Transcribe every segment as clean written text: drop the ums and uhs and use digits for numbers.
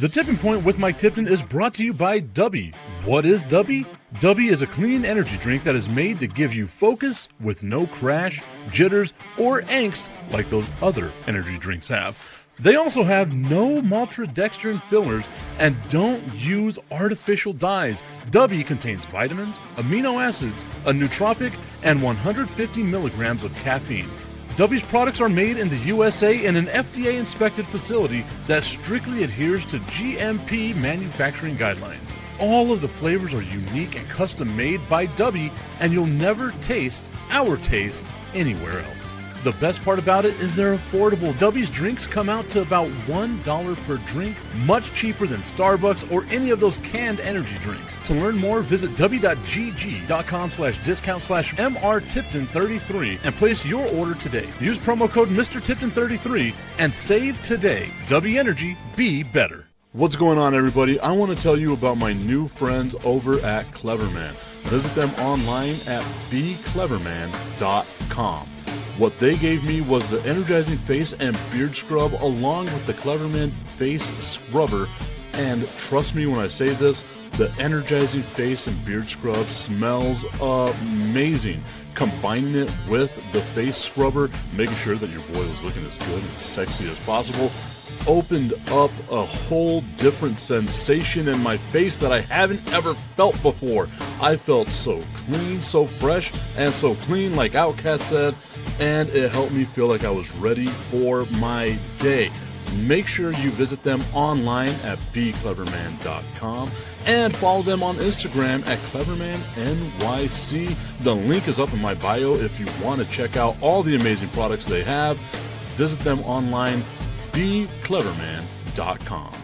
The Tipping Point with Mike Tipton is brought to you by Dubby. What is Dubby? Dubby is a clean energy drink that is made to give you focus with no crash, jitters, or angst like those other energy drinks have. They also have no maltodextrin fillers and don't use artificial dyes. Dubby contains vitamins, amino acids, a nootropic, and 150 milligrams of caffeine. Dubby's products are made in the USA in an FDA-inspected facility that strictly adheres to GMP manufacturing guidelines. All of the flavors are unique and custom-made by Dubby, and you'll never taste our taste anywhere else. The best part about it is they're affordable. Dubby's drinks come out to about $1 per drink, much cheaper than Starbucks or any of those canned energy drinks. To learn more, visit dubby.gg.com/discount/MRTipton33 and place your order today. Use promo code MrTipton33 and save today. Dubby Energy, be better. What's going on, everybody? I want to tell you about my new friends over at Cleverman. Visit them online at becleverman.com. What they gave me was the energizing face and beard scrub along with the Cleverman face scrubber. And trust me when I say this, the energizing face and beard scrub smells amazing. Combining it with the face scrubber, making sure that your boy was looking as good and sexy as possible, opened up a whole different sensation in my face that I haven't ever felt before. I felt so clean, so fresh, and so clean, like Outcast said, and it helped me feel like I was ready for my day. Make sure you visit them online at becleverman.com and follow them on Instagram at clevermannyc. The link is up in my bio if you want to check out all the amazing products they have. Visit them online, becleverman.com.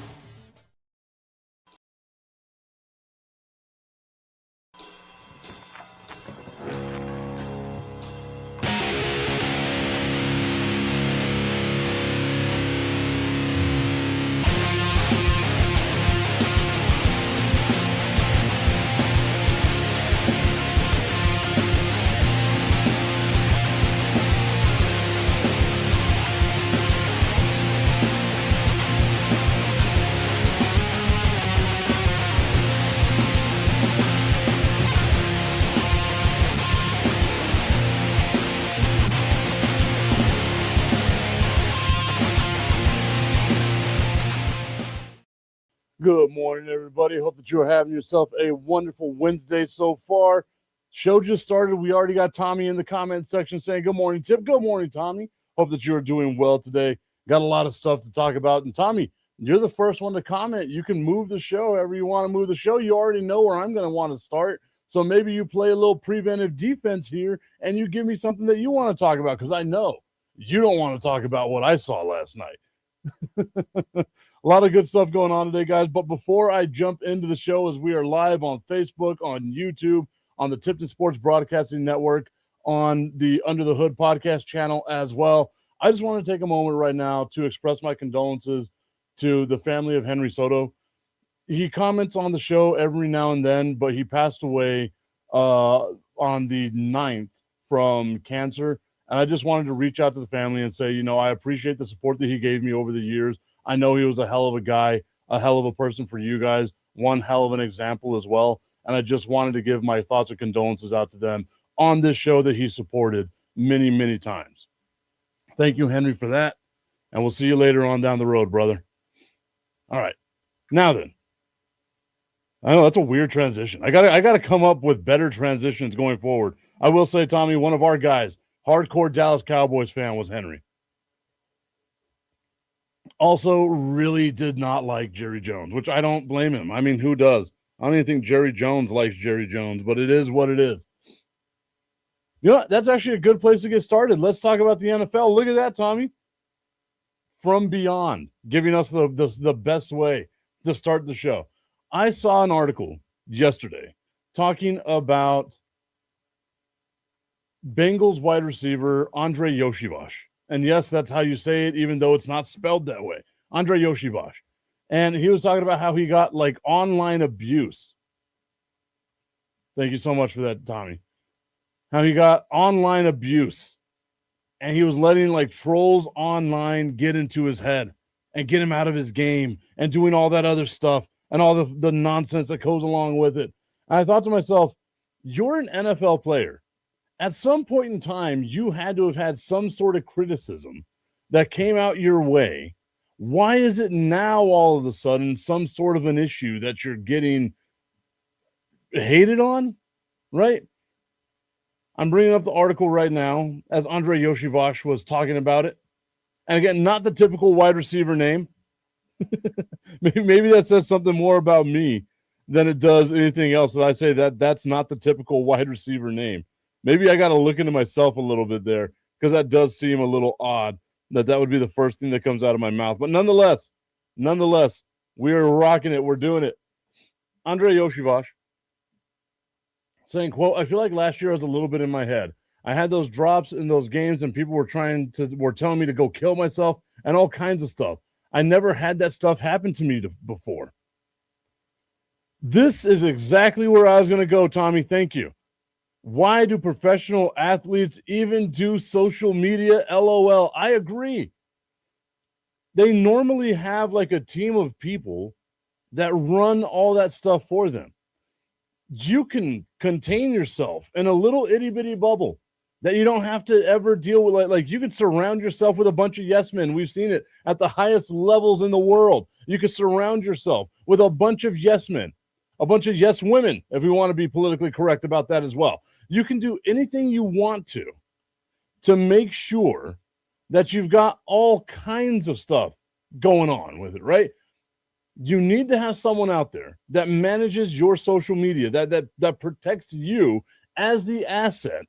Good morning, everybody. Hope that you're having yourself a wonderful Wednesday so far. Show just started. We already got Tommy in the comment section saying, good morning, Tip. Good morning, Tommy. Hope that you're doing well today. Got a lot of stuff to talk about. And Tommy, you're the first one to comment. You can move the show however you want to move the show. You already know where I'm going to want to start. So maybe you play a little preventive defense here and you give me something that you want to talk about, because I know you don't want to talk about what I saw last night. A lot of good stuff going on today, guys. But before I jump into the show, as we are live on Facebook, on YouTube, on the Tipton Sports Broadcasting Network, on the Under the Hood podcast channel as well, I just want to take a moment right now to express my condolences to the family of Henry Soto. He comments on the show every now and then, but he passed away on the 9th from cancer. And I just wanted to reach out to the family and say, you know, I appreciate the support that he gave me over the years. I know he was a hell of a guy, a hell of a person for you guys, one hell of an example as well. And I just wanted to give my thoughts and condolences out to them on this show that he supported many, many times. Thank you, Henry, for that. And we'll see you later on down the road, brother. All right. Now then. I know that's a weird transition. I gotta come up with better transitions going forward. I will say, Tommy, one of our guys, hardcore Dallas Cowboys fan, was Henry. Also, really did not like Jerry Jones, which I don't blame him. I mean, who does? I don't even think Jerry Jones likes Jerry Jones, but it is what it is. You know what? That's actually a good place to get started. Let's talk about the NFL. Look at that, Tommy. From Beyond, giving us the best way to start the show. I saw an article yesterday talking about Bengals wide receiver Andre Yoshivash. And yes, that's how you say it, even though it's not spelled that way. Andre Yoshivash. And he was talking about how he got like online abuse. Thank you so much for that, Tommy. How he got online abuse. And he was letting like trolls online get into his head and get him out of his game and doing all that other stuff and all the nonsense that goes along with it. And I thought to myself, you're an NFL player. At some point in time, you had to have had some sort of criticism that came out your way. Why is it now all of a sudden some sort of an issue that you're getting hated on, right? I'm bringing up the article right now as Andre Yoshivash was talking about it. And again, not the typical wide receiver name. Maybe that says something more about me than it does anything else. That I say that's not the typical wide receiver name. Maybe I got to look into myself a little bit there, because that does seem a little odd that would be the first thing that comes out of my mouth. But nonetheless, we are rocking it. We're doing it. Andre Yoshivash saying, quote, I feel like last year I was a little bit in my head. I had those drops in those games and people were telling me to go kill myself and all kinds of stuff. I never had that stuff happen to me before. This is exactly where I was going to go, Tommy. Thank you. Why do professional athletes even do social media? LOL. I agree. They normally have like a team of people that run all that stuff for them. You can contain yourself in a little itty bitty bubble that you don't have to ever deal with. Like you can surround yourself with a bunch of yes men. We've seen it at the highest levels in the world. You can surround yourself with a bunch of yes men, a bunch of yes women, if we want to be politically correct about that as well. You can do anything you want to make sure that you've got all kinds of stuff going on with it, right? You need to have someone out there that manages your social media, that protects you as the asset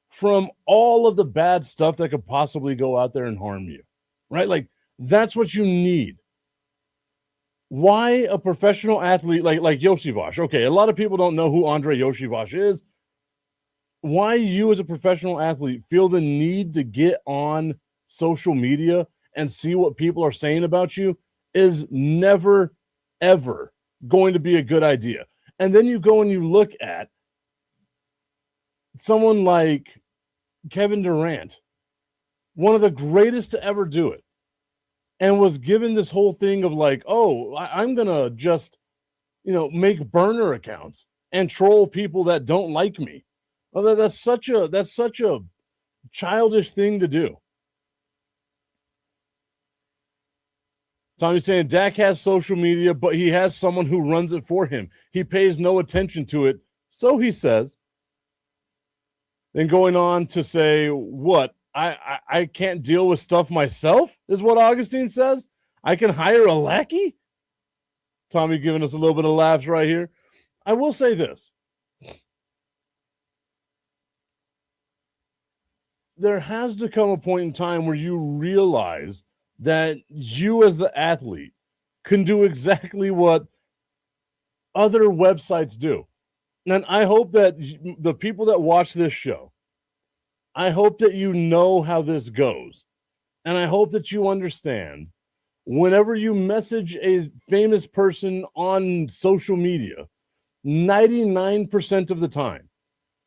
from all of the bad stuff that could possibly go out there and harm you, right? Like that's what you need. Why a professional athlete like Yoshivash? Okay, a lot of people don't know who Andre Yoshivash is. Why you as a professional athlete feel the need to get on social media and see what people are saying about you is never, ever going to be a good idea. And then you go and you look at someone like Kevin Durant, one of the greatest to ever do it, and was given this whole thing of like, oh, I'm going to just, make burner accounts and troll people that don't like me. Well, that's such a childish thing to do. Tommy's saying Dak has social media, but he has someone who runs it for him. He pays no attention to it, so he says. Then going on to say, what? I can't deal with stuff myself, is what Augustine says. I can hire a lackey? Tommy giving us a little bit of laughs right here. I will say this. There has to come a point in time where you realize that you as the athlete can do exactly what other websites do. And I hope that the people that watch this show, I hope that you know how this goes. And I hope that you understand whenever you message a famous person on social media, 99% of the time,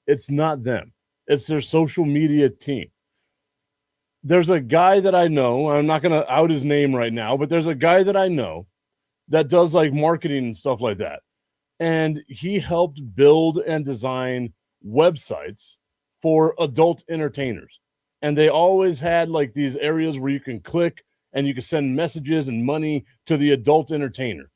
it's not them. It's their social media team. There's a guy that I know, I'm not going to out his name right now, but there's a guy that I know that does like marketing and stuff like that. And he helped build and design websites for adult entertainers. And they always had like these areas where you can click and you can send messages and money to the adult entertainer.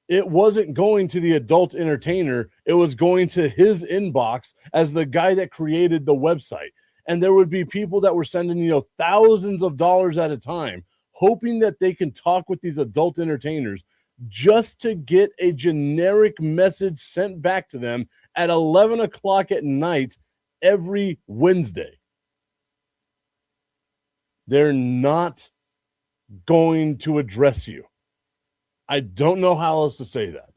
It wasn't going to the adult entertainer. It was going to his inbox as the guy that created the website. And there would be people that were sending, thousands of dollars at a time, hoping that they can talk with these adult entertainers just to get a generic message sent back to them at 11 o'clock at night every Wednesday. They're not going to address you. I don't know how else to say that.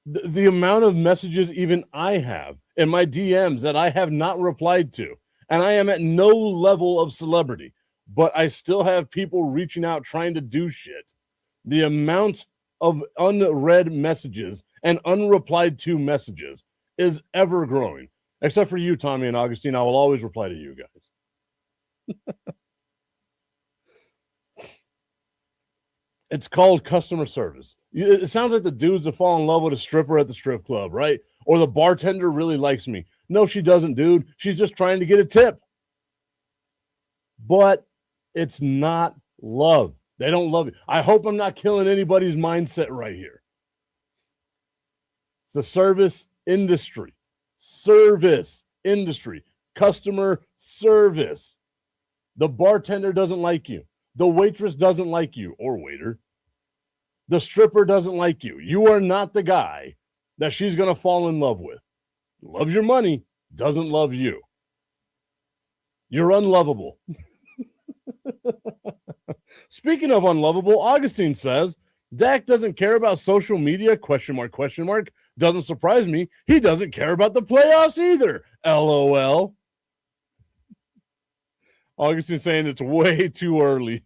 The amount of messages even I have in my DMs that I have not replied to, and I am at no level of celebrity, but I still have people reaching out trying to do shit. The amount of unread messages and unreplied to messages is ever growing. Except for you, Tommy and Augustine, I will always reply to you guys. It's called customer service. It sounds like the dudes that fall in love with a stripper at the strip club, right? Or the bartender really likes me. No, she doesn't, dude. She's just trying to get a tip. But it's not love. They don't love you. I hope I'm not killing anybody's mindset right here. It's the service industry. Service industry. Customer service. The bartender doesn't like you. The waitress doesn't like you, or waiter. The stripper doesn't like you. You are not the guy that she's going to fall in love with. Loves your money, doesn't love you. You're unlovable. Speaking of unlovable, Augustine says, Dak doesn't care about social media, question mark. Doesn't surprise me. He doesn't care about the playoffs either. LOL. Augustine saying it's way too early.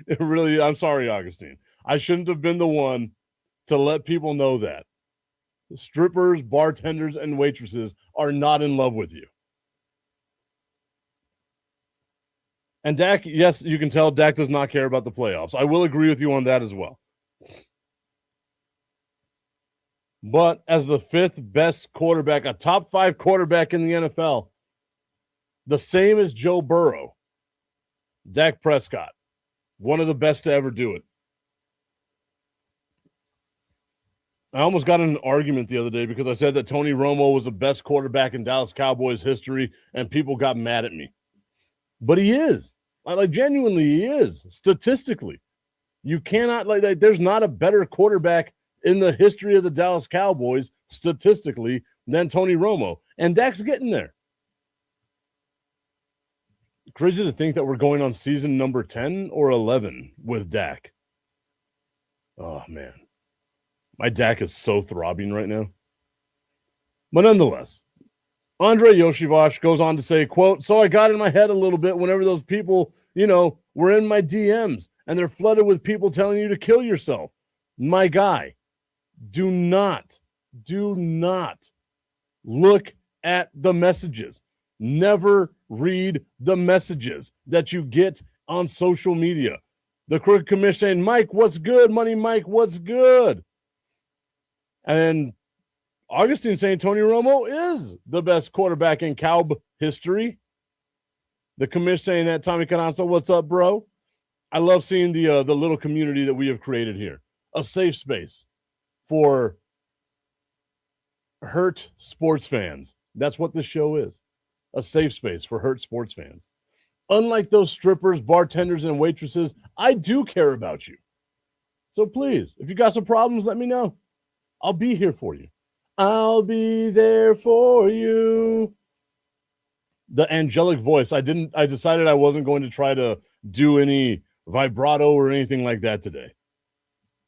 It really, I'm sorry, Augustine. I shouldn't have been the one to let people know that. Strippers, bartenders, and waitresses are not in love with you. And Dak, yes, you can tell Dak does not care about the playoffs. I will agree with you on that as well. But as the fifth best quarterback, a top 5 quarterback in the NFL, the same as Joe Burrow, Dak Prescott, one of the best to ever do it. I almost got in an argument the other day because I said that Tony Romo was the best quarterback in Dallas Cowboys history, and people got mad at me. But he is. Genuinely, he is. Statistically. You cannot, there's not a better quarterback in the history of the Dallas Cowboys, statistically, than Tony Romo. And Dak's getting there. Crazy to think that we're going on season number 10 or 11 with Dak. Oh, man. My Dak is so throbbing right now. But nonetheless, Andre Yoshivash goes on to say, quote, so I got in my head a little bit whenever those people, were in my DMs and they're flooded with people telling you to kill yourself. My guy, do not look at the messages. Never read the messages that you get on social media. The Crooked Commission saying, Mike, what's good? Money Mike, what's good? And Augustine saying Tony Romo is the best quarterback in Cowb history. The commission saying that. Tommy Cananza, what's up, bro? I love seeing the little community that we have created here. A safe space for hurt sports fans. That's what this show is. A safe space for hurt sports fans. Unlike those strippers, bartenders, and waitresses, I do care about you. So please, if you got some problems, let me know. I'll be here for you. I'll be there for you. The angelic voice. I decided I wasn't going to try to do any vibrato or anything like that today.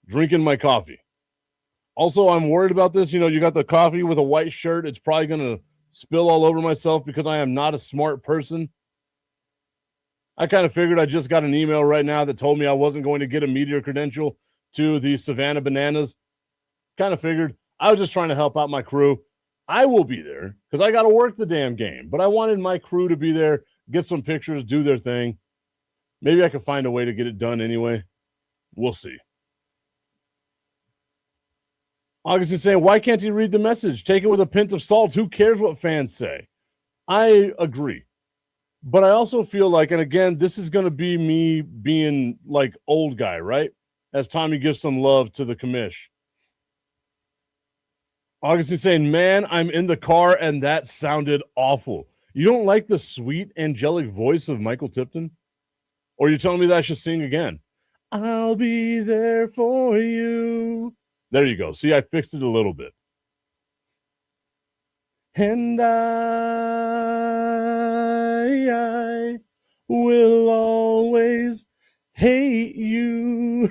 Drinking my coffee. Also, I'm worried about this. You got the coffee with a white shirt. It's probably going to spill all over myself because I am not a smart person. I kind of figured I just got an email right now that told me I wasn't going to get a media credential to the Savannah Bananas. Kind of figured I was just trying to help out my crew. I will be there because I got to work the damn game, but I wanted my crew to be there, get some pictures, do their thing. Maybe I could find a way to get it done anyway. We'll see. Augustine saying, why can't he read the message? Take it with a pinch of salt. Who cares what fans say? I agree. But I also feel like, and again, this is going to be me being like old guy, right? As Tommy gives some love to the commish. Augustine saying, man, I'm in the car and that sounded awful. You don't like the sweet, angelic voice of Michael Tipton? Or are you telling me that I should sing again? I'll be there for you. There you go. See, I fixed it a little bit. And I will always hate you.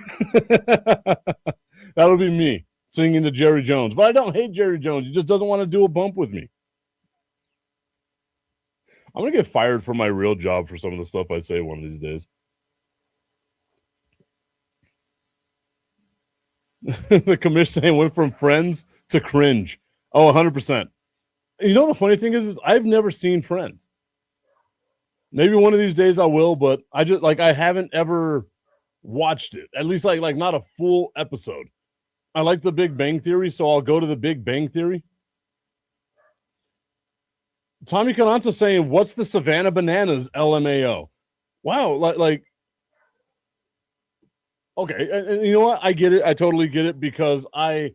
That'll be me singing to Jerry Jones. But I don't hate Jerry Jones. He just doesn't want to do a bump with me. I'm going to get fired from my real job for some of the stuff I say one of these days. The commission saying went from friends to cringe. Oh, 100%. You know, the funny thing is I've never seen Friends. Maybe one of these days I will, but I haven't ever watched it, at least like not a full episode. I like the Big Bang Theory, so I'll go to the Big Bang Theory. Tommy Cananza saying, what's the Savannah Bananas LMAO? Wow, like okay, and you know what? I get it. I totally get it because I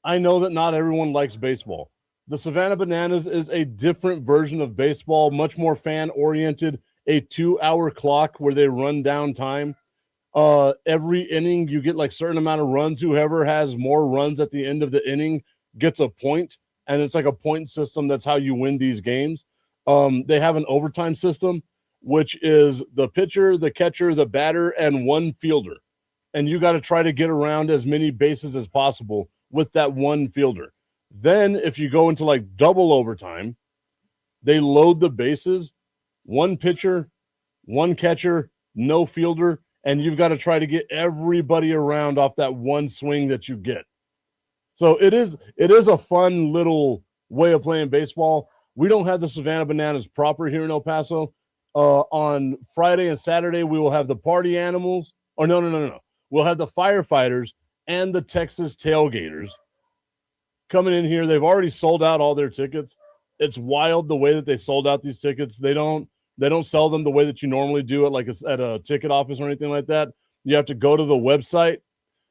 know that not everyone likes baseball. The Savannah Bananas is a different version of baseball, much more fan-oriented, a 2-hour clock where they run down time. Every inning, you get like certain amount of runs. Whoever has more runs at the end of the inning gets a point, and it's like a point system. That's how you win these games. They have an overtime system, which is the pitcher, the catcher, the batter, and one fielder. And you got to try to get around as many bases as possible with that one fielder. Then if you go into like double overtime, they load the bases, one pitcher, one catcher, no fielder, and you've got to try to get everybody around off that one swing that you get. So it is a fun little way of playing baseball. We don't have the Savannah Bananas proper here in El Paso. On Friday and Saturday, we will have the party animals. Or no. We'll have the firefighters and the Texas tailgaters coming in here. They've already sold out all their tickets. It's wild the way that they sold out these tickets. They don't sell them the way that you normally do at a ticket office or anything like that. You have to go to the website.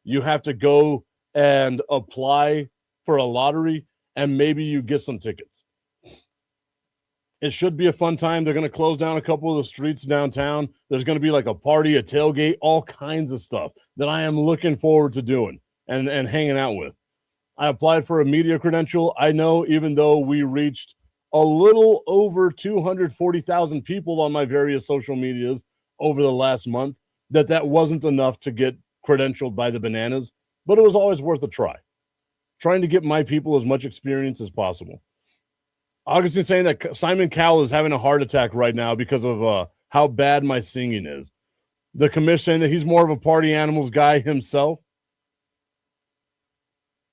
You have to go and apply for a lottery, and maybe you get some tickets. It should be a fun time. They're going to close down a couple of the streets downtown. There's going to be like a party, a tailgate, all kinds of stuff that I am looking forward to doing and hanging out with. I applied for a media credential. I know even though we reached a little over 240,000 people on my various social medias over the last month, that wasn't enough to get credentialed by the Bananas, but it was always worth a try. Trying to get my people as much experience as possible. Augustine saying that Simon Cowell is having a heart attack right now because of how bad my singing is. The commission saying that he's more of a party animals guy himself.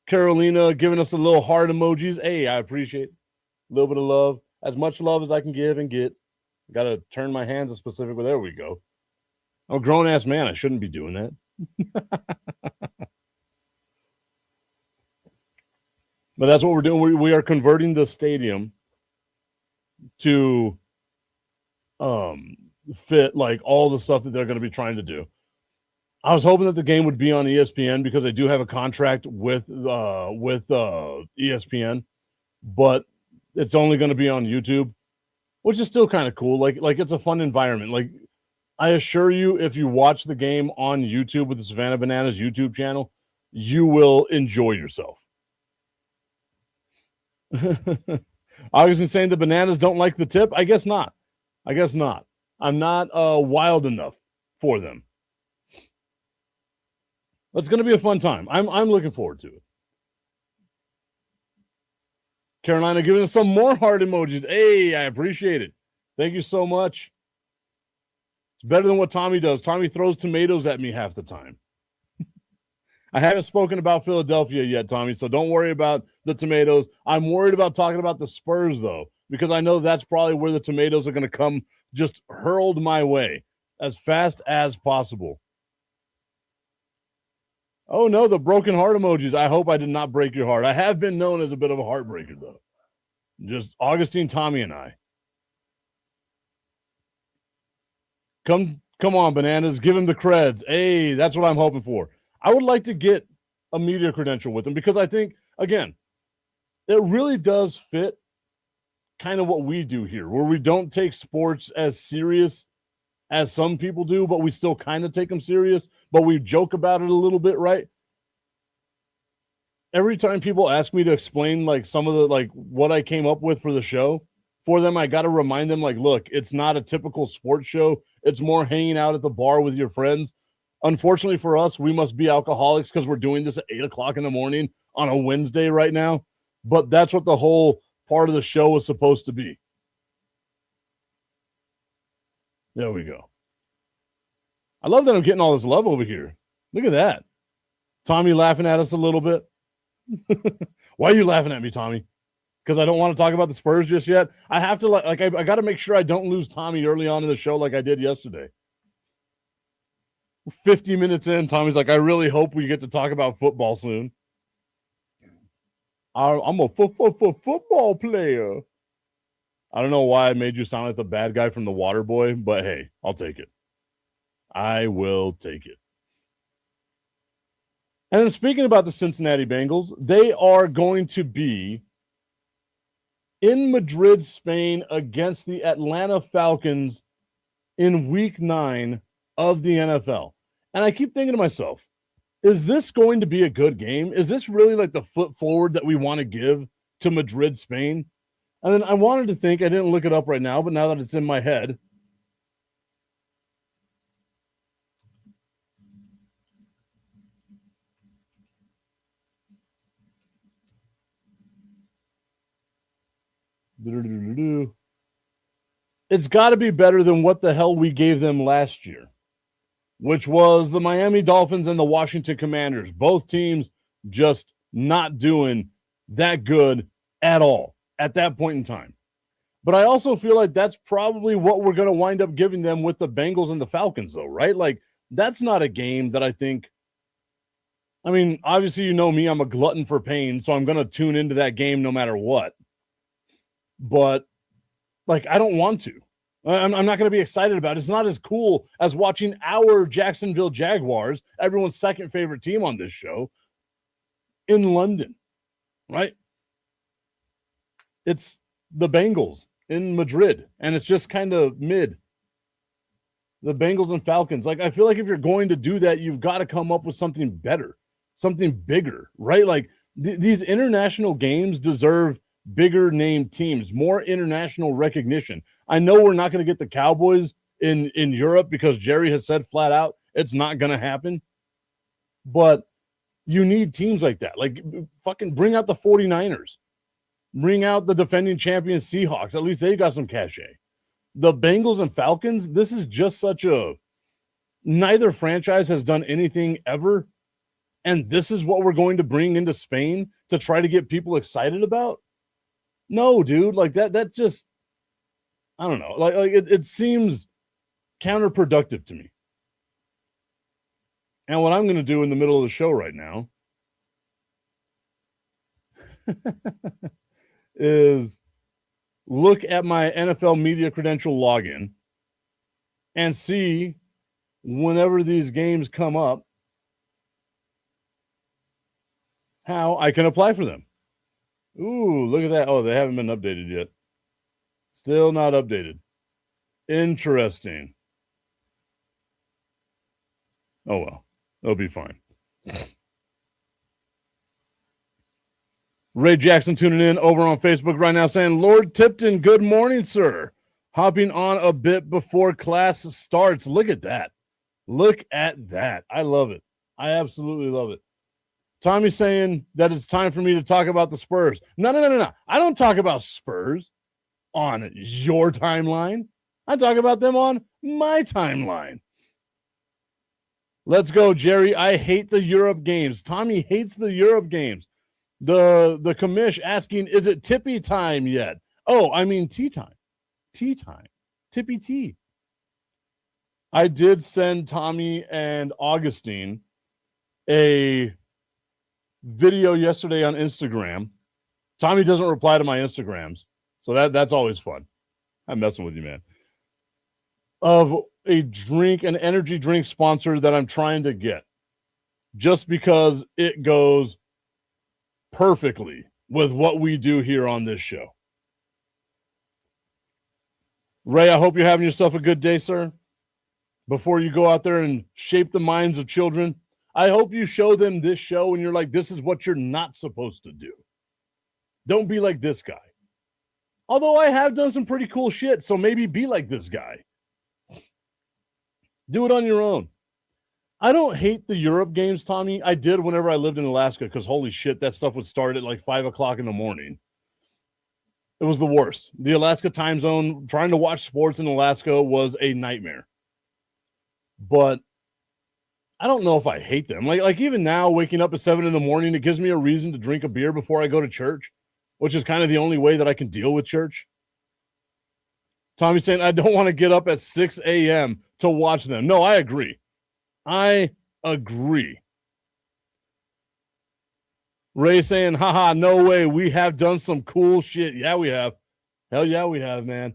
Carolina giving us a little heart emojis. Hey, I appreciate it. A little bit of love. As much love as I can give and get. Got to turn my hands a specific way. There we go. I'm a grown-ass man. I shouldn't be doing that. But that's what we're doing. We are converting the stadium to fit like all the stuff that they're going to be trying to do. I was hoping that the game would be on ESPN because I do have a contract with ESPN, but it's only going to be on YouTube, which is still kind of cool. Like it's a fun environment. Like I assure you, if you watch the game on YouTube with the Savannah Bananas YouTube channel, you will enjoy yourself. Augustine saying the Bananas don't like the tip. I guess not. I'm not wild enough for them. It's going to be a fun time. I'm looking forward to it. Carolina giving us some more heart emojis. Hey, I appreciate it. Thank you so much. It's better than what Tommy does. Tommy throws tomatoes at me half the time. I haven't spoken about Philadelphia yet, Tommy, so don't worry about the tomatoes. I'm worried about talking about the Spurs, though, because I know that's probably where the tomatoes are going to come just hurled my way as fast as possible. Oh, no, the broken heart emojis. I hope I did not break your heart. I have been known as a bit of a heartbreaker, though. Just Augustine, Tommy, and I. Come on, Bananas. Give him the creds. Hey, that's what I'm hoping for. I would like to get a media credential with him because I think, again, it really does fit kind of what we do here, where we don't take sports as serious as some people do, but we still kind of take them serious, but we joke about it a little bit, right? Every time people ask me to explain like some of the like what I came up with for the show for them, I got to remind them like, look, it's not a typical sports show. It's more hanging out at the bar with your friends. Unfortunately for us, we must be alcoholics because we're doing this at 8:00 in the morning on a Wednesday right now. But that's what the whole part of the show was supposed to be. There we go. I love that I'm getting all this love over here. Look at that. Tommy laughing at us a little bit. Why are you laughing at me, Tommy? Because I don't want to talk about the Spurs just yet. I have to I got to make sure I don't lose Tommy early on in the show like I did yesterday. 50 minutes in, Tommy's like, I really hope we get to talk about football soon. I'm a football player. I don't know why I made you sound like the bad guy from The Water Boy, but hey, I'll take it. I will take it. And then speaking about the Cincinnati Bengals, they are going to be in Madrid, Spain, against the Atlanta Falcons in week 9 of the NFL. And I keep thinking to myself, is this going to be a good game? Is this really like the foot forward that we want to give to Madrid, Spain? And then I wanted to think, I didn't look it up right now, but now that it's in my head, it's got to be better than what the hell we gave them last year, which was the Miami Dolphins and the Washington Commanders. Both teams just not doing that good at all at that point in time. But I also feel like that's probably what we're going to wind up giving them with the Bengals and the Falcons, though, right? Like, that's not a game that I think – I mean, obviously, you know me, I'm a glutton for pain, so I'm going to tune into that game no matter what. But, like, I don't want to. I'm not going to be excited about it. It's not as cool as watching our Jacksonville Jaguars, everyone's second favorite team on this show, in London, right? It's the Bengals in Madrid, and it's just kind of mid. The Bengals and Falcons. Like, I feel like if you're going to do that, you've got to come up with something better, something bigger, right? Like, these international games deserve bigger name teams, more international recognition. I know we're not going to get the Cowboys in Europe because Jerry has said flat out it's not going to happen. But you need teams like that. Like, fucking bring out the 49ers. Bring out the defending champion Seahawks. At least they got some cachet. The Bengals and Falcons, this is just such a – neither franchise has done anything ever. And this is what we're going to bring into Spain to try to get people excited about? No, dude. Like, that's just – I don't know. Like it seems counterproductive to me. And what I'm going to do in the middle of the show right now is look at my NFL media credential login and see whenever these games come up how I can apply for them. Ooh, look at that. Oh, they haven't been updated yet. Still not updated. Interesting. Oh, well. It'll be fine. Ray Jackson tuning in over on Facebook right now saying, Lord Tipton, good morning, sir. Hopping on a bit before class starts. Look at that. Look at that. I love it. I absolutely love it. Tommy's saying that it's time for me to talk about the Spurs. No. I don't talk about Spurs on your timeline. I talk about them on my timeline. Let's go, Jerry. I hate the Europe games. Tommy hates the Europe games. The commish asking, is it tippy time yet? Oh, I mean tea time. Tea time. Tippy tea. I did send Tommy and Augustine a video yesterday on Instagram. Tommy doesn't reply to my Instagrams, so that's always fun. I'm messing with you, man. Of an energy drink sponsor that I'm trying to get just because it goes perfectly with what we do here on this show. Ray, I hope you're having yourself a good day, sir. Before you go out there and shape the minds of children, I hope you show them this show and you're like, this is what you're not supposed to do. Don't be like this guy. Although I have done some pretty cool shit, so maybe be like this guy. Do it on your own. I don't hate the Europe games, Tommy. I did whenever I lived in Alaska because holy shit, that stuff would start at like 5 o'clock in the morning. It was the worst. The Alaska time zone, trying to watch sports in Alaska was a nightmare. But I don't know if I hate them. Like even now, waking up at 7 in the morning, it gives me a reason to drink a beer before I go to church, which is kind of the only way that I can deal with church. Tommy's saying, I don't want to get up at 6 a.m. to watch them. No, I agree. I agree. Ray saying, haha, no way. We have done some cool shit. Yeah, we have. Hell yeah, we have, man.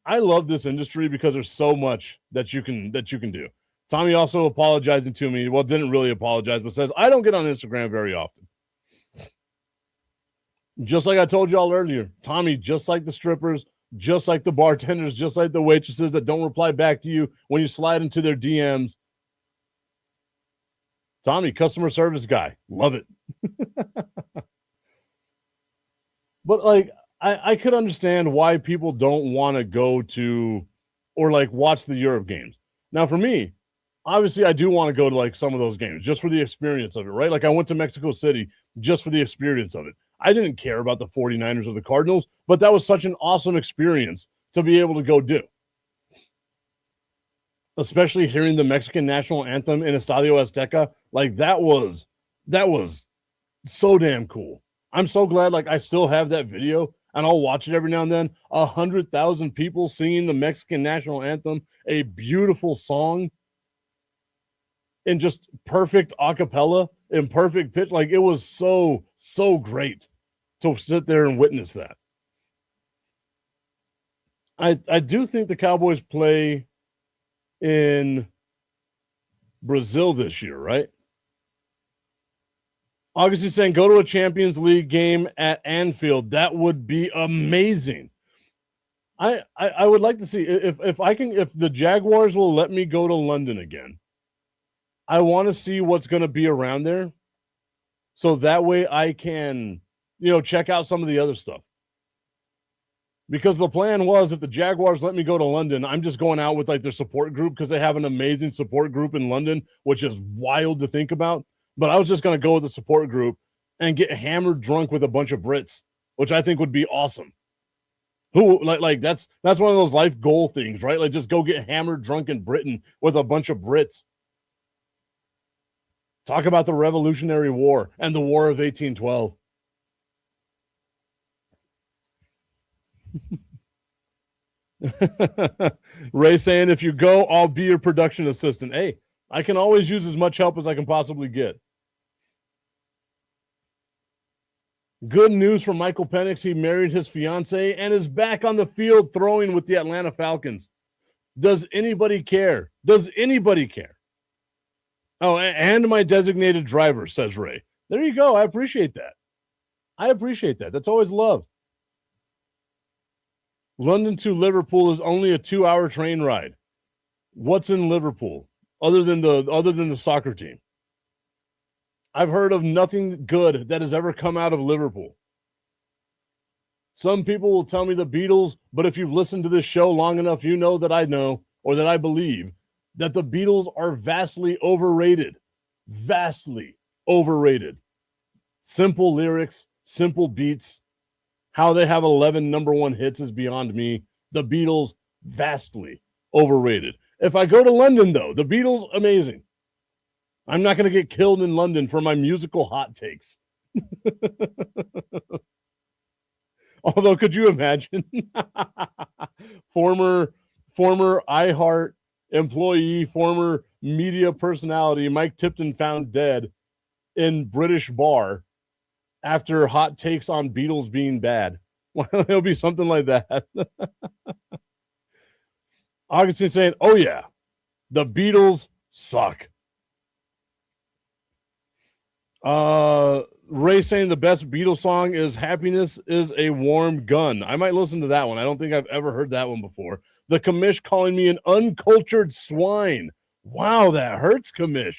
I love this industry because there's so much that you can do. Tommy also apologizing to me. Well, didn't really apologize, but says, I don't get on Instagram very often. Just like I told y'all earlier, Tommy, just like the strippers, just like the bartenders, just like the waitresses that don't reply back to you when you slide into their DMs. Tommy, customer service guy. Love it. But like, I could understand why people don't want to go to or like watch the Europe games. Now, for me, obviously, I do want to go to like some of those games just for the experience of it, right? Like I went to Mexico City just for the experience of it. I didn't care about the 49ers or the Cardinals, but that was such an awesome experience to be able to go do. Especially hearing the Mexican national anthem in Estadio Azteca, like that was so damn cool. I'm so glad like I still have that video and I'll watch it every now and then. 100,000 people singing the Mexican national anthem, a beautiful song in just perfect a cappella, in perfect pitch. Like it was so great to sit there and witness that. I do think the Cowboys play in Brazil this year, right? August is saying, go to a Champions League game at Anfield. That would be amazing. I would like to see if the Jaguars will let me go to London again. I want to see what's going to be around there. So that way I can, check out some of the other stuff. Because the plan was if the Jaguars let me go to London, I'm just going out with like their support group because they have an amazing support group in London, which is wild to think about. But I was just going to go with the support group and get hammered drunk with a bunch of Brits, which I think would be awesome. Who like that's one of those life goal things, right? Like just go get hammered drunk in Britain with a bunch of Brits. Talk about the Revolutionary War and the War of 1812. Ray saying, if you go, I'll be your production assistant. Hey, I can always use as much help as I can possibly get. Good news from Michael Penix. He married his fiance and is back on the field throwing with the Atlanta Falcons. Does anybody care? Does anybody care? Oh, and my designated driver, says Ray. There you go. I appreciate that. That's always love. London to Liverpool is only a 2-hour train ride. What's in Liverpool other than the soccer team? I've heard of nothing good that has ever come out of Liverpool. Some people will tell me the Beatles, but if you've listened to this show long enough, you know that I know, or that I believe, that the Beatles are vastly overrated. Vastly overrated. Simple lyrics, simple beats. How they have 11 number one hits is beyond me. The Beatles, vastly overrated. If I go to London, though, the Beatles, amazing. I'm not going to get killed in London for my musical hot takes. Although, could you imagine? former iHeart employee, former media personality, Mike Tipton, found dead in British bar after hot takes on Beatles being bad. Well, it'll be something like that. Augustine saying, oh yeah, the Beatles suck. Ray saying the best Beatles song is Happiness is a Warm Gun. I might listen to that one. I don't think I've ever heard that one before. The commish calling me an uncultured swine. Wow, that hurts, commish.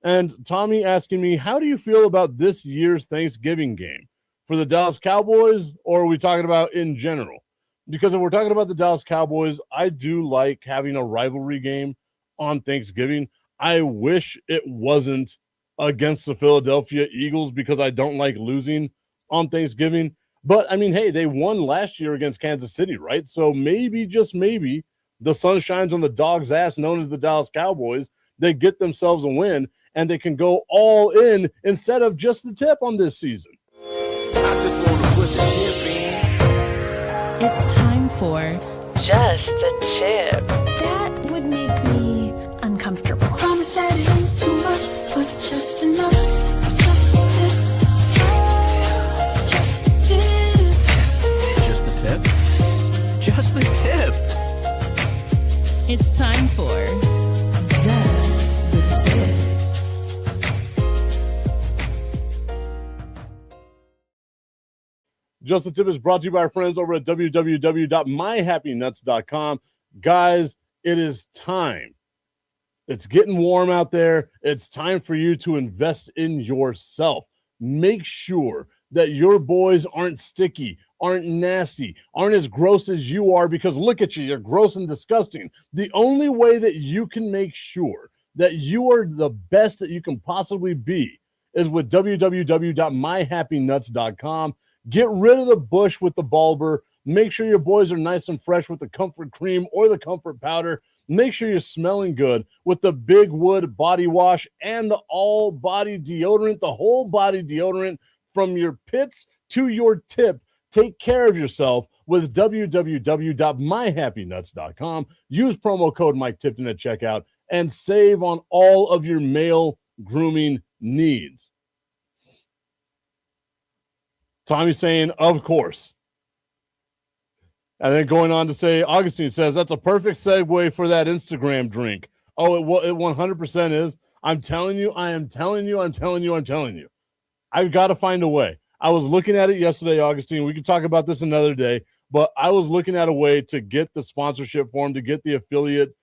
And Tommy asking me, how do you feel about this year's Thanksgiving game? For the Dallas Cowboys, or are we talking about in general? Because if we're talking about the Dallas Cowboys, I do like having a rivalry game on Thanksgiving. I wish it wasn't against the Philadelphia Eagles because I don't like losing on Thanksgiving. But, I mean, hey, they won last year against Kansas City, right? So maybe, just maybe, the sun shines on the dog's ass known as the Dallas Cowboys. They get themselves a win, and they can go all in instead of just the tip on this season. I just want to put the tip in. It's time for Just a Tip. That would make me uncomfortable. Promise that it Just enough, just a tip. Just a tip. Just the tip? Just the tip. It's time for Just the Tip. Just the Tip is brought to you by our friends over at www.myhappynuts.com. Guys, it is time. It's getting warm out there. It's time for you to invest in yourself. Make sure that your boys aren't sticky, aren't nasty, aren't as gross as you are, because look at you, you're gross and disgusting. The only way that you can make sure that you are the best that you can possibly be is with www.myhappynuts.com. Get rid of the bush with the bulber. Make sure your boys are nice and fresh with the comfort cream or the comfort powder. Make sure you're smelling good with the Big Wood body wash and the all body deodorant, the whole body deodorant from your pits to your tip. Take care of yourself with www.myhappynuts.com. Use promo code Mike Tipton at checkout and save on all of your male grooming needs. Tommy saying, of course. And then going on to say, Augustine says, that's a perfect segue for that Instagram drink. Oh, it 100% is. I'm telling you. I've got to find a way. I was looking at it yesterday, Augustine. We can talk about this another day, but I was looking at a way to get the sponsorship form, to get the affiliate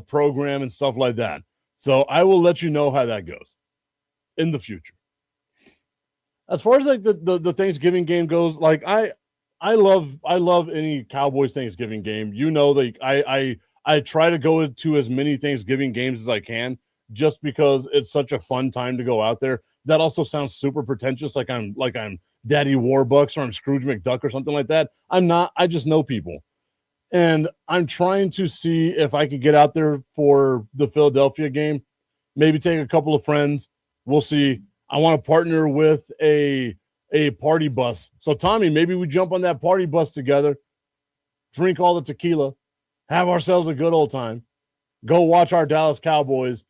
program and stuff like that. So I will let you know how that goes in the future. As far as like the Thanksgiving game goes, like I love any Cowboys Thanksgiving game. You know, like I try to go to as many Thanksgiving games as I can, just because it's such a fun time to go out there. That also sounds super pretentious, like I'm Daddy Warbucks or I'm Scrooge McDuck or something like that. I'm not. I just know people, and I'm trying to see if I could get out there for the Philadelphia game. Maybe take a couple of friends. We'll see. I want to partner with a party bus. So, Tommy, maybe we jump on that party bus together, drink all the tequila, have ourselves a good old time, go watch our Dallas Cowboys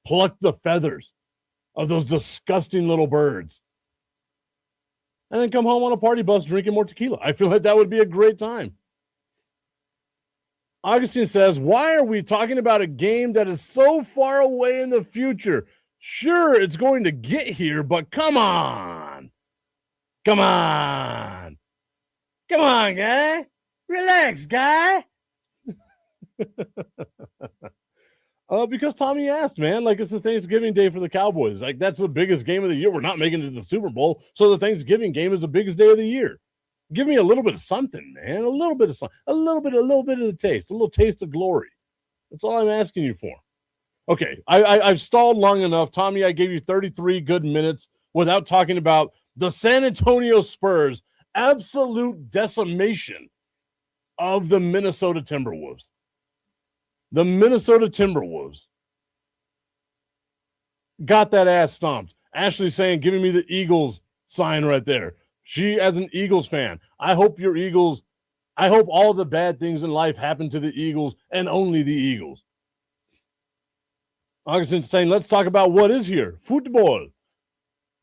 pluck the feathers of those disgusting little birds, and then come home on a party bus drinking more tequila. I feel like that would be a great time. Augustine says, why are we talking about a game that is so far away in the future? Sure, it's going to get here, but come on. Come on, guy. Relax, guy. Because Tommy asked, man, like it's the Thanksgiving day for the Cowboys. Like that's the biggest game of the year. We're not making it to the Super Bowl, so the Thanksgiving game is the biggest day of the year. Give me a little bit of something, man. A little bit of something. A little bit of the taste. A little taste of glory. That's all I'm asking you for. Okay, I've stalled long enough. Tommy, I gave you 33 good minutes without talking about the San Antonio Spurs' absolute decimation of the Minnesota Timberwolves. The Minnesota Timberwolves got that ass stomped. Ashley saying, giving me the Eagles sign right there. She, as an Eagles fan, I hope your Eagles, I hope all the bad things in life happen to the Eagles and only the Eagles. Augustine saying, let's talk about what is here. Football.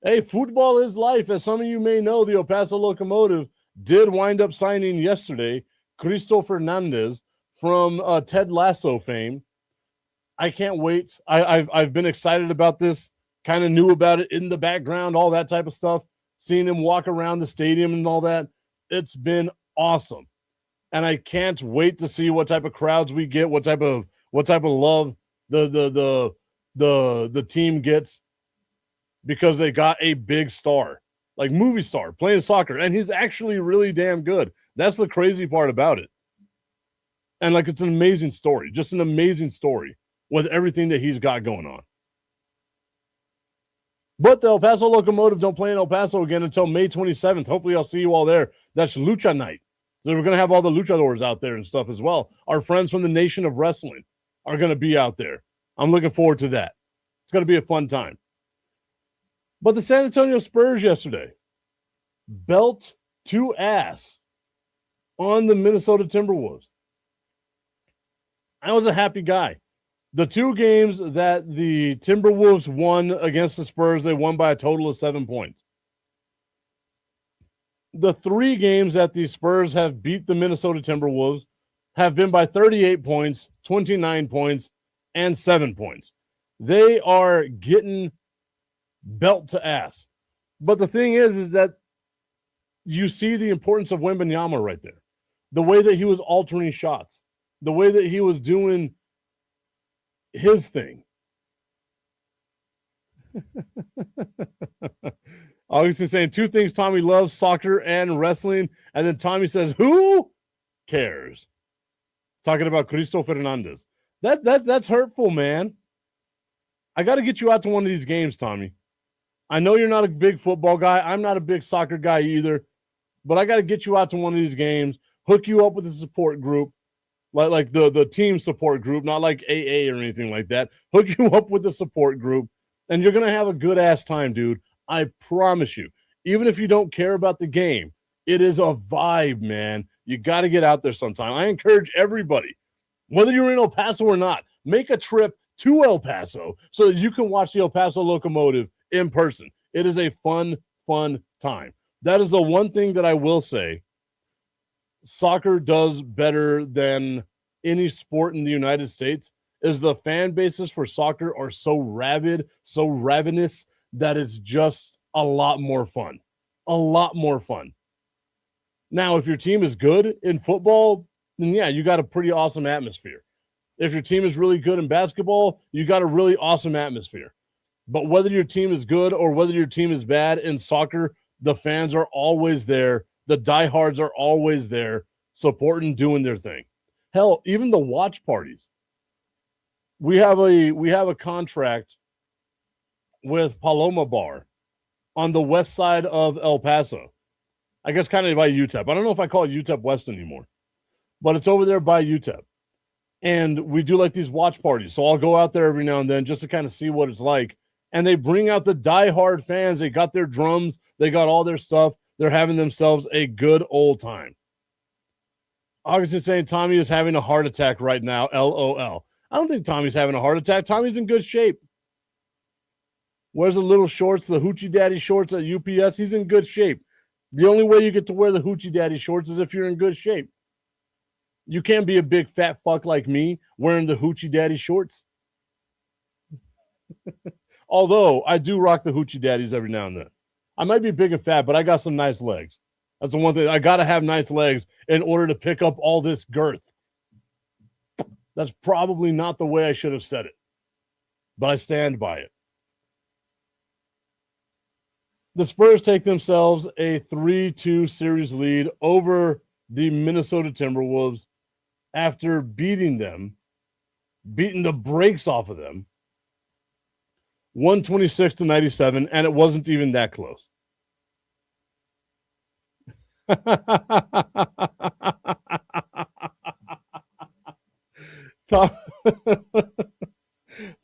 Hey, football is life. As some of you may know, the El Paso Locomotive did wind up signing yesterday Cristo Fernandez from Ted Lasso fame. I can't wait. I've been excited about this, kind of knew about it in the background, all that type of stuff, seeing him walk around the stadium and all that. It's been awesome. And I can't wait to see what type of crowds we get, what type of love the team gets, because they got a big star, like movie star playing soccer, and he's actually really damn good. That's the crazy part about it. And like, it's an amazing story, just an amazing story with everything that he's got going on. But the El Paso Locomotive don't play in El Paso again until May 27th. Hopefully I'll see you all there. That's Lucha Night. So we're going to have all the luchadors out there and stuff as well. Our friends from the Nation of Wrestling are going to be out there. I'm looking forward to that. It's going to be a fun time. But the San Antonio Spurs yesterday, belt to ass on the Minnesota Timberwolves. I was a happy guy. The two games that the Timberwolves won against the Spurs, they won by a total of 7 points. The three games that the Spurs have beat the Minnesota Timberwolves have been by 38 points, 29 points, and 7 points. They are getting belt to ass. But the thing is that you see the importance of Wembanyama right there. The way that he was altering shots, the way that he was doing his thing. Augustin saying two things Tommy loves, soccer and wrestling. And then Tommy says, who cares? Talking about Cristo Fernandez. That's hurtful, man. I got to get you out to one of these games, Tommy. I know you're not a big football guy. I'm not a big soccer guy either. But I got to get you out to one of these games, hook you up with a support group, like the team support group, not like AA or anything like that. Hook you up with the support group, and you're going to have a good-ass time, dude. I promise you. Even if you don't care about the game, it is a vibe, man. You got to get out there sometime. I encourage everybody, whether you're in El Paso or not, make a trip to El Paso so that you can watch the El Paso Locomotive in person. It is a fun time. That is the one thing that I will say soccer does better than any sport in the United States is the fan bases for soccer are so rabid, so ravenous that it's just a lot more fun. A lot more fun. Now, if your team is good in football, then yeah, you got a pretty awesome atmosphere. If your team is really good in basketball, you got a really awesome atmosphere. But whether your team is good or whether your team is bad in soccer, the fans are always there. The diehards are always there supporting, doing their thing. Hell, even the watch parties. We have a contract with Paloma Bar on the west side of El Paso. I guess kind of by UTEP. I don't know if I call it UTEP West anymore, but it's over there by UTEP. And we do like these watch parties. So I'll go out there every now and then just to kind of see what it's like. And they bring out the diehard fans. They got their drums. They got all their stuff. They're having themselves a good old time. Augustin saying Tommy is having a heart attack right now. LOL. I don't think Tommy's having a heart attack. Tommy's in good shape. Wears the little shorts, the Hoochie Daddy shorts at UPS. He's in good shape. The only way you get to wear the Hoochie Daddy shorts is if you're in good shape. You can't be a big fat fuck like me wearing the Hoochie Daddy shorts. Although I do rock the Hoochie Daddies every now and then. I might be big and fat, but I got some nice legs. That's the one thing. I got to have nice legs in order to pick up all this girth. That's probably not the way I should have said it, but I stand by it. The Spurs take themselves a 3-2 series lead over the Minnesota Timberwolves after beating the brakes off of them, 126-97, and it wasn't even that close.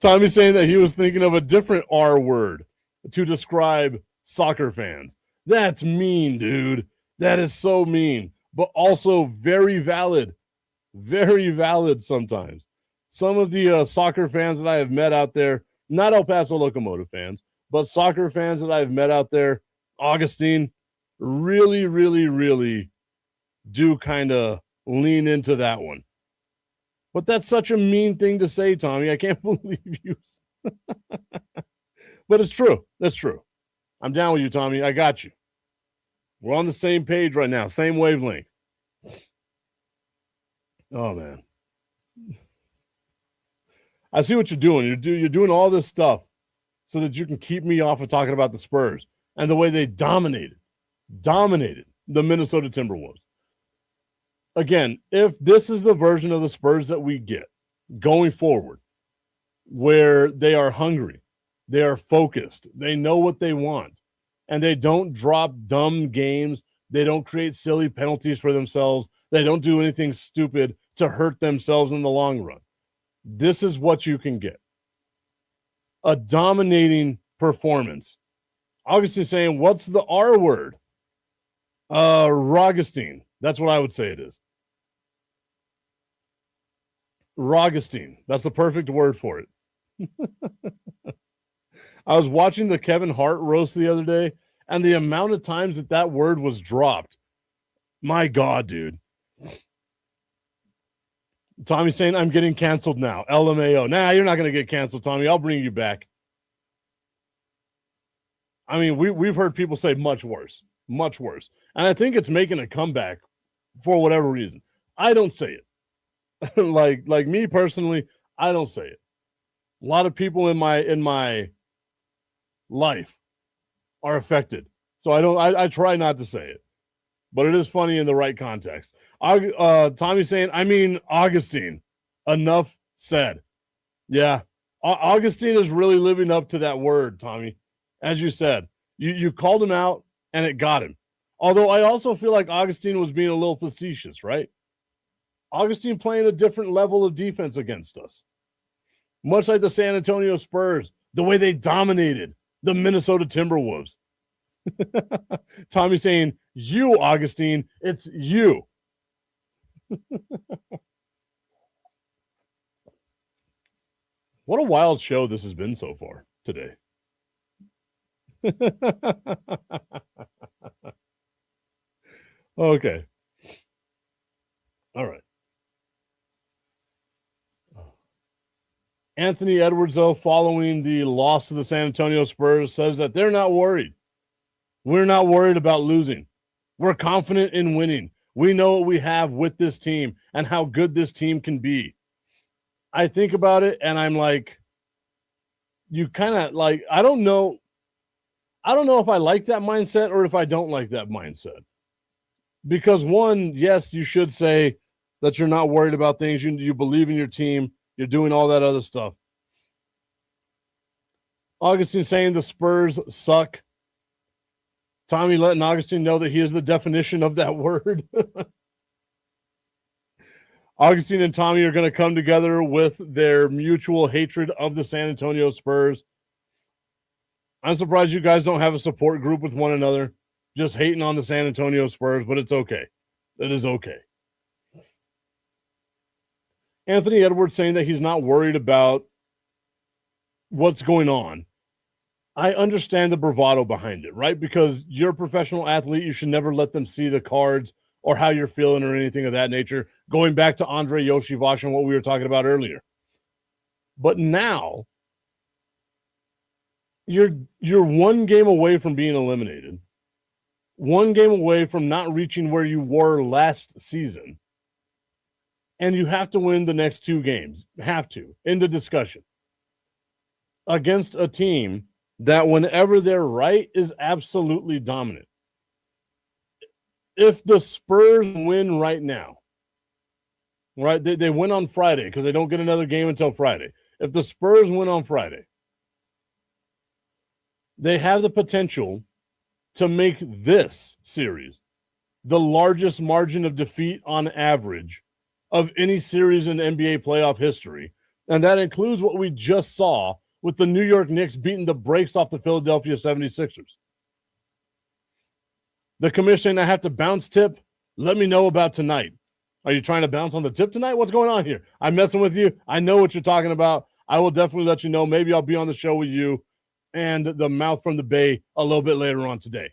Tommy's saying that he was thinking of a different R word to describe soccer fans. That's mean, dude. That is so mean, but also very valid. Very valid sometimes. Some of the soccer fans that I have met out there, not El Paso Locomotive fans, but soccer fans that I've met out there, Augustine, really, really, really do kind of lean into that one. But that's such a mean thing to say, Tommy. I can't believe you. But it's true. That's true. I'm down with you, Tommy. I got you. We're on the same page right now, same wavelength. Oh, man. I see what you're doing. You're doing all this stuff so that you can keep me off of talking about the Spurs and the way they dominated the Minnesota Timberwolves. Again, if this is the version of the Spurs that we get going forward, where they are hungry, they are focused, they know what they want, and they don't drop dumb games, they don't create silly penalties for themselves, they don't do anything stupid to hurt themselves in the long run. This is what you can get. A dominating performance. Augustine saying, what's the R word? Rogustine. That's what I would say it is. Rogastine. That's the perfect word for it. I was watching the Kevin Hart roast the other day, and the amount of times that word was dropped. My God, dude. Tommy's saying, I'm getting canceled now. LMAO. Nah, you're not going to get canceled, Tommy. I'll bring you back. I mean, we've heard people say much worse. Much worse. And I think it's making a comeback for whatever reason. I don't say it. like me personally, I don't say it. A lot of people in my life are affected. So I try not to say it. But it is funny in the right context. Tommy's saying, I mean, Augustine. Enough said. Yeah. Augustine is really living up to that word, Tommy. As you said, you called him out and it got him. Although I also feel like Augustine was being a little facetious, right? Augustine playing a different level of defense against us. Much like the San Antonio Spurs, the way they dominated the Minnesota Timberwolves. Tommy saying, you, Augustine, it's you. What a wild show this has been so far today. Okay. All right. Anthony Edwards, though, following the loss to the San Antonio Spurs, says that they're not worried. We're not worried about losing. We're confident in winning. We know what we have with this team and how good this team can be. I think about it and I'm like, you kind of like, I don't know if I like that mindset or if I don't like that mindset. Because one, yes, you should say that you're not worried about things. You believe in your team. You're doing all that other stuff. Augustine saying the Spurs suck. Tommy letting Augustine know that he is the definition of that word. Augustine and Tommy are going to come together with their mutual hatred of the San Antonio Spurs. I'm surprised you guys don't have a support group with one another, just hating on the San Antonio Spurs, but it's okay. It is okay. Anthony Edwards saying that he's not worried about what's going on. I understand the bravado behind it, right? Because you're a professional athlete. You should never let them see the cards or how you're feeling or anything of that nature. Going back to Andre Yoshivash and what we were talking about earlier. But now you're one game away from being eliminated. One game away from not reaching where you were last season. And you have to win the next two games. Have to. End of discussion. Against a team that whenever they're right is absolutely dominant. If the Spurs win right now, right, they win on Friday because they don't get another game until Friday. If the Spurs win on Friday, they have the potential to make this series the largest margin of defeat on average of any series in NBA playoff history. And that includes what we just saw with the New York Knicks beating the brakes off the Philadelphia 76ers. The commission, I have to bounce tip. Let me know about tonight. Are you trying to bounce on the tip tonight? What's going on here? I'm messing with you. I know what you're talking about. I will definitely let you know. Maybe I'll be on the show with you and the mouth from the Bay a little bit later on today.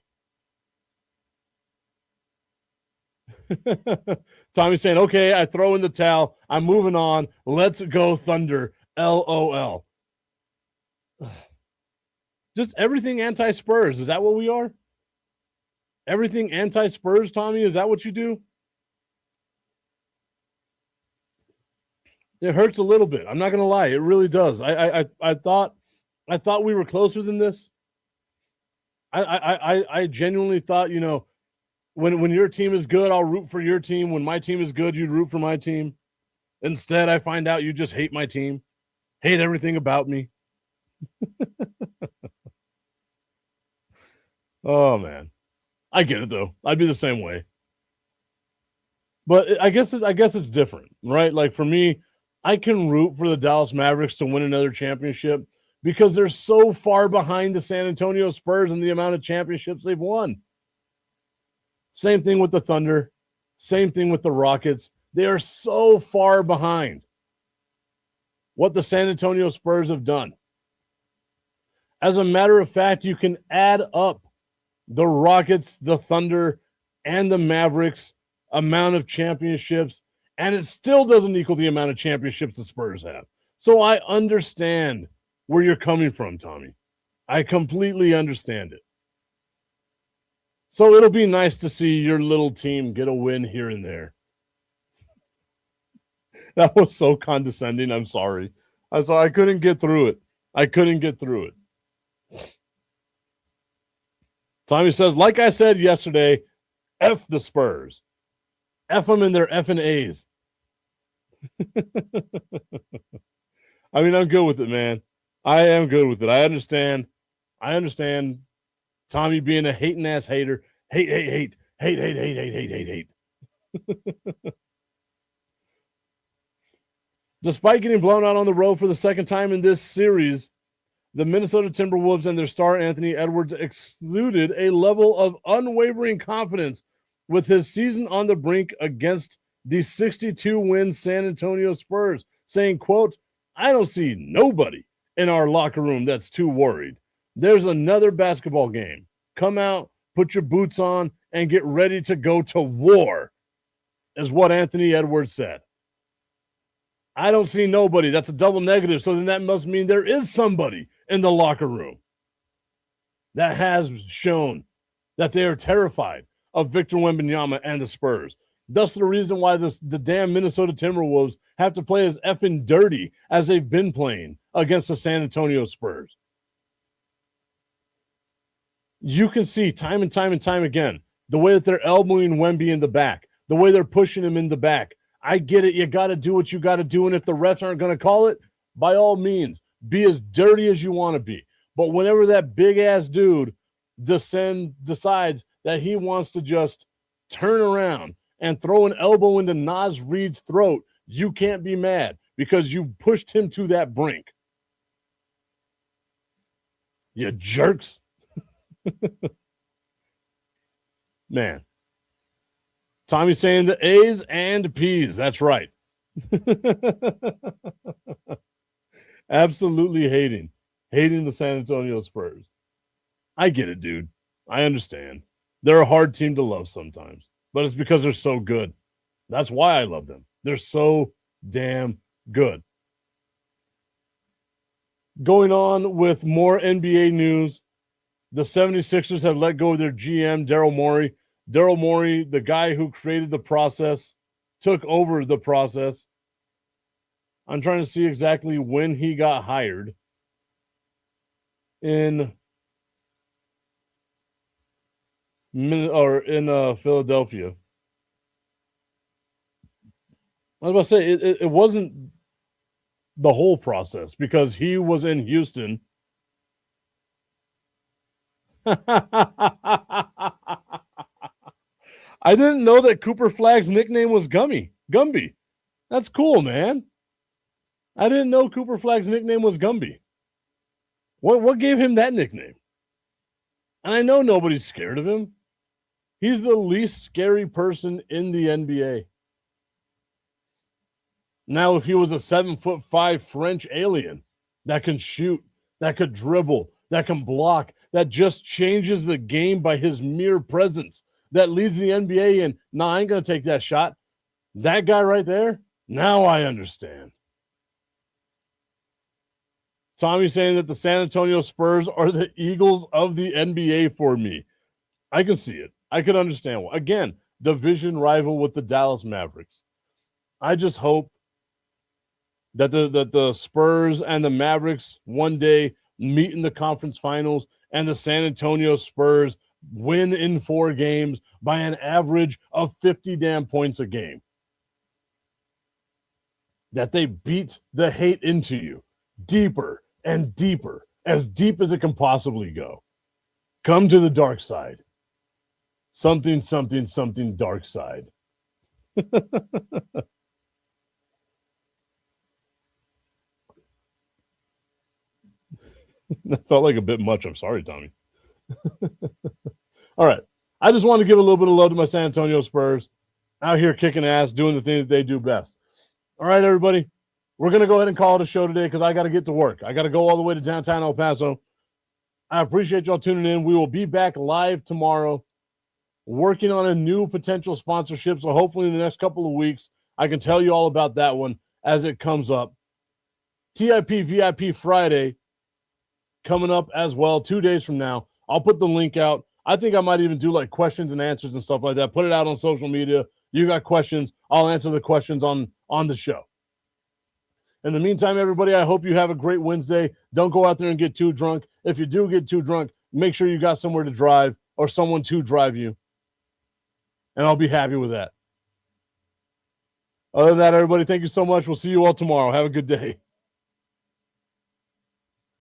Tommy's saying, okay, I throw in the towel. I'm moving on. Let's go Thunder. LOL. Just everything anti-Spurs. Is that what we are? Everything anti-Spurs, Tommy? Is that what you do? It hurts a little bit. I'm not going to lie. It really does. I thought we were closer than this. I genuinely thought, you know, when your team is good, I'll root for your team. When my team is good, you'd root for my team. Instead, I find out you just hate my team, hate everything about me. Oh, man. I get it, though. I'd be the same way. But I guess it's different, right? Like, for me, I can root for the Dallas Mavericks to win another championship because they're so far behind the San Antonio Spurs in the amount of championships they've won. Same thing with the Thunder. Same thing with the Rockets. They are so far behind. what the San Antonio Spurs have done. As a matter of fact, you can add up the Rockets, the Thunder, and the Mavericks amount of championships, and it still doesn't equal the amount of championships the Spurs have. So I understand where you're coming from, Tommy. I completely understand it. So it'll be nice to see your little team get a win here and there. That was so condescending. I'm sorry. I couldn't get through it. Tommy says, like I said yesterday, F the Spurs. F them in their F and A's. I mean, I'm good with it, man. I am good with it. I understand Tommy being a hating ass hater. Hate. Despite getting blown out on the road for the second time in this series, the Minnesota Timberwolves and their star Anthony Edwards exuded a level of unwavering confidence with his season on the brink against the 62-win San Antonio Spurs, saying, quote, I don't see nobody in our locker room that's too worried. There's another basketball game. Come out, put your boots on, and get ready to go to war, is what Anthony Edwards said. I don't see nobody. That's a double negative. So then that must mean there is somebody in the locker room that has shown that they are terrified of Victor Wembanyama and the Spurs. Thus the reason why the damn Minnesota Timberwolves have to play as effing dirty as they've been playing against the San Antonio Spurs. You can see time and time again the way that they're elbowing Wemby in the back, the way they're pushing him in the back. I get it. You got to do what you got to do. And if the refs aren't going to call it, by all means, be as dirty as you want to be. But whenever that big-ass dude decides that he wants to just turn around and throw an elbow into Naz Reid's throat, you can't be mad because you pushed him to that brink. You jerks. Man. Tommy's saying the A's and P's. That's right. Absolutely hating the San Antonio Spurs. I get it, dude. I understand. They're a hard team to love sometimes, but it's because they're so good. That's why I love them. They're so damn good. Going on with more NBA news, the 76ers have let go of their GM, Daryl Morey. Daryl Morey, the guy who created the process, took over the process. I'm trying to see exactly when he got hired. In Philadelphia. I was about to say, it wasn't the whole process because he was in Houston. I didn't know that Cooper Flagg's nickname was Gumby. That's cool, man. I didn't know Cooper Flagg's nickname was Gumby. What gave him that nickname? And I know nobody's scared of him. He's the least scary person in the NBA. Now, if he was a 7'5" French alien that can shoot, that could dribble, that can block, that just changes the game by his mere presence, that leads the NBA in, nah, I ain't going to take that shot. That guy right there, now I understand. Tommy's saying that the San Antonio Spurs are the Eagles of the NBA for me. I can see it. I can understand. Again, division rival with the Dallas Mavericks. I just hope that the Spurs and the Mavericks one day meet in the conference finals and the San Antonio Spurs win in 4 games by an average of 50 damn points a game. That they beat the hate into you deeper and deeper, as deep as it can possibly go. Come to the dark side. Something dark side. That felt like a bit much. I'm sorry, Tommy. All right. I just want to give a little bit of love to my San Antonio Spurs out here kicking ass, doing the thing that they do best. All right, everybody. we're going to go ahead and call it a show today because I got to get to work. I got to go all the way to downtown El Paso. I appreciate y'all tuning in. We will be back live tomorrow working on a new potential sponsorship. So hopefully in the next couple of weeks, I can tell you all about that one as it comes up. TIP VIP Friday coming up as well 2 days from now. I'll put the link out. I think I might even do like questions and answers and stuff like that. Put it out on social media. You got questions, I'll answer the questions on the show. In the meantime, everybody, I hope you have a great Wednesday. Don't go out there and get too drunk. If you do get too drunk, make sure you got somewhere to drive or someone to drive you. And I'll be happy with that. Other than that, everybody, thank you so much. We'll see you all tomorrow. Have a good day.